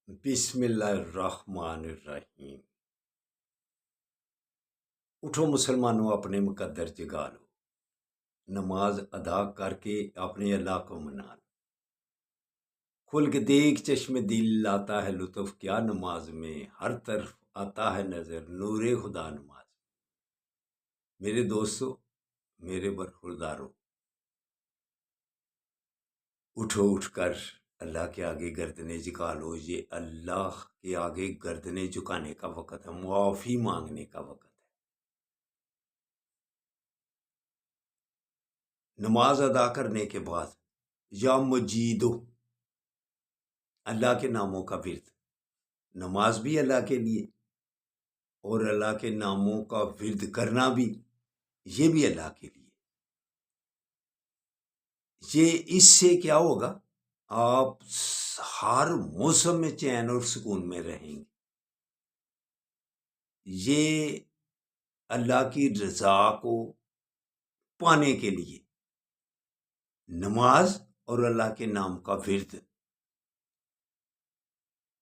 بسم اللہ الرحمن الرحیم۔ اٹھو مسلمانوں، اپنے مقدر جگا لو، نماز ادا کر کے اپنے اللہ کو منا لو۔ کھل کے دیکھ چشم دل، آتا ہے لطف کیا نماز میں، ہر طرف آتا ہے نظر نور خدا نماز۔ میرے دوستو، میرے برخوردارو، اٹھو، اٹھ کر اللہ کے آگے گردنیں جھکا لو۔ یہ اللہ کے آگے گردنیں جھکانے کا وقت ہے، معافی مانگنے کا وقت ہے۔ نماز ادا کرنے کے بعد یا مجیدو، اللہ کے ناموں کا ورد، نماز بھی اللہ کے لیے اور اللہ کے ناموں کا ورد کرنا بھی، یہ بھی اللہ کے لیے۔ یہ اس سے کیا ہوگا؟ آپ ہر موسم میں چین اور سکون میں رہیں گے۔ یہ اللہ کی رضا کو پانے کے لیے نماز اور اللہ کے نام کا ورد،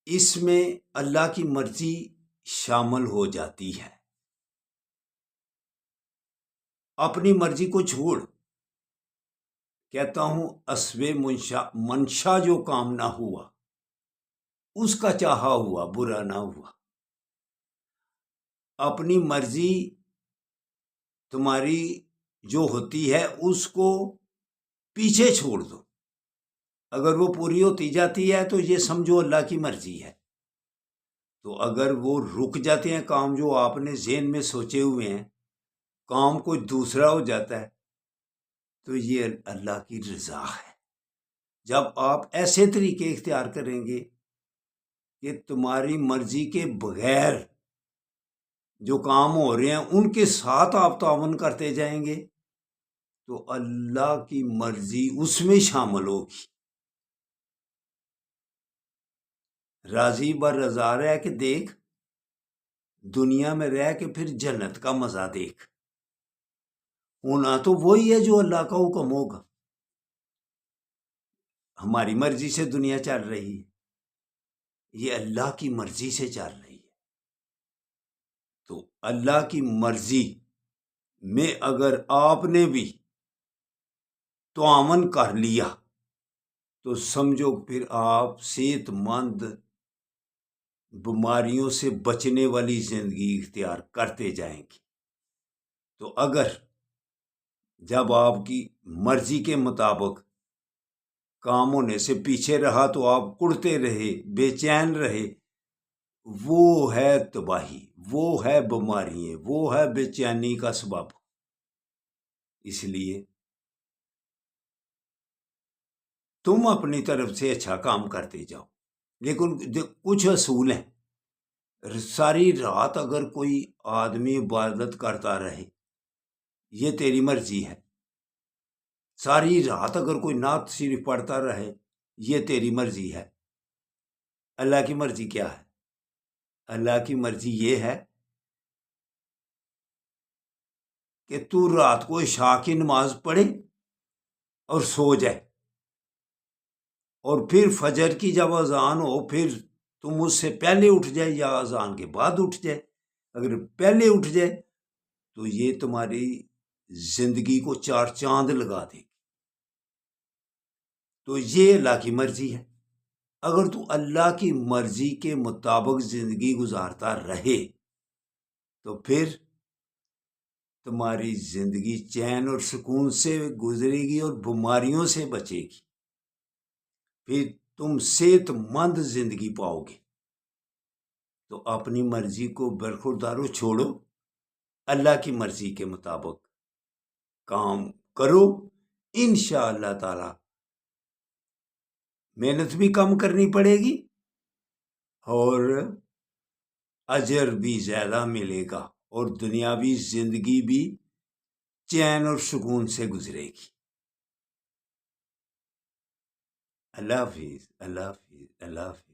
اس میں اللہ کی مرضی شامل ہو جاتی ہے۔ اپنی مرضی کو چھوڑ، کہتا ہوں اسب منشا جو کام نہ ہوا اس کا چاہا ہوا برا نہ ہوا۔ اپنی مرضی تمہاری جو ہوتی ہے اس کو پیچھے چھوڑ دو، اگر وہ پوری ہوتی جاتی ہے تو یہ سمجھو اللہ کی مرضی ہے۔ تو اگر وہ رک جاتے ہیں کام جو آپ نے ذہن میں سوچے ہوئے ہیں، کام کوئی دوسرا ہو جاتا ہے، تو یہ اللہ کی رضا ہے۔ جب آپ ایسے طریقے اختیار کریں گے کہ تمہاری مرضی کے بغیر جو کام ہو رہے ہیں ان کے ساتھ آپ تعاون کرتے جائیں گے، تو اللہ کی مرضی اس میں شامل ہوگی۔ راضی بر رضا رہ کے دیکھ، دنیا میں رہ کے پھر جنت کا مزہ دیکھ۔ ہونا تو وہی ہے جو اللہ کا حکم ہوگا۔ ہماری مرضی سے دنیا چل رہی ہے، یہ اللہ کی مرضی سے چل رہی ہے۔ تو اللہ کی مرضی میں اگر آپ نے بھی تعاون کر لیا تو سمجھو پھر آپ صحت مند، بیماریوں سے بچنے والی زندگی اختیار کرتے جائیں گے۔ تو اگر جب آپ کی مرضی کے مطابق کام ہونے سے پیچھے رہا تو آپ کڑتے رہے، بے چین رہے، وہ ہے تباہی، وہ ہے بیماریاں، وہ ہے بے چینی کا سبب۔ اس لیے تم اپنی طرف سے اچھا کام کرتے جاؤ، لیکن کچھ اصول ہیں۔ ساری رات اگر کوئی آدمی عبادت کرتا رہے، یہ تیری مرضی ہے۔ ساری رات اگر کوئی نعت شریف پڑھتا رہے، یہ تیری مرضی ہے۔ اللہ کی مرضی کیا ہے؟ اللہ کی مرضی یہ ہے کہ تو رات کو عشاء کی نماز پڑھے اور سو جائے، اور پھر فجر کی جب اذان ہو پھر تم اس سے پہلے اٹھ جائے یا اذان کے بعد اٹھ جائے۔ اگر پہلے اٹھ جائے تو یہ تمہاری زندگی کو چار چاند لگا دے گی۔ تو یہ اللہ کی مرضی ہے۔ اگر تو اللہ کی مرضی کے مطابق زندگی گزارتا رہے تو پھر تمہاری زندگی چین اور سکون سے گزرے گی اور بیماریوں سے بچے گی، پھر تم صحت مند زندگی پاؤ گے۔ تو اپنی مرضی کو برخوردارو چھوڑو، اللہ کی مرضی کے مطابق کام کرو، انشاءاللہ تعالی محنت بھی کم کرنی پڑے گی اور اجر بھی زیادہ ملے گا، اور دنیاوی زندگی بھی چین اور سکون سے گزرے گی۔ اللہ حافظ، اللہ حافظ، اللہ حافظ۔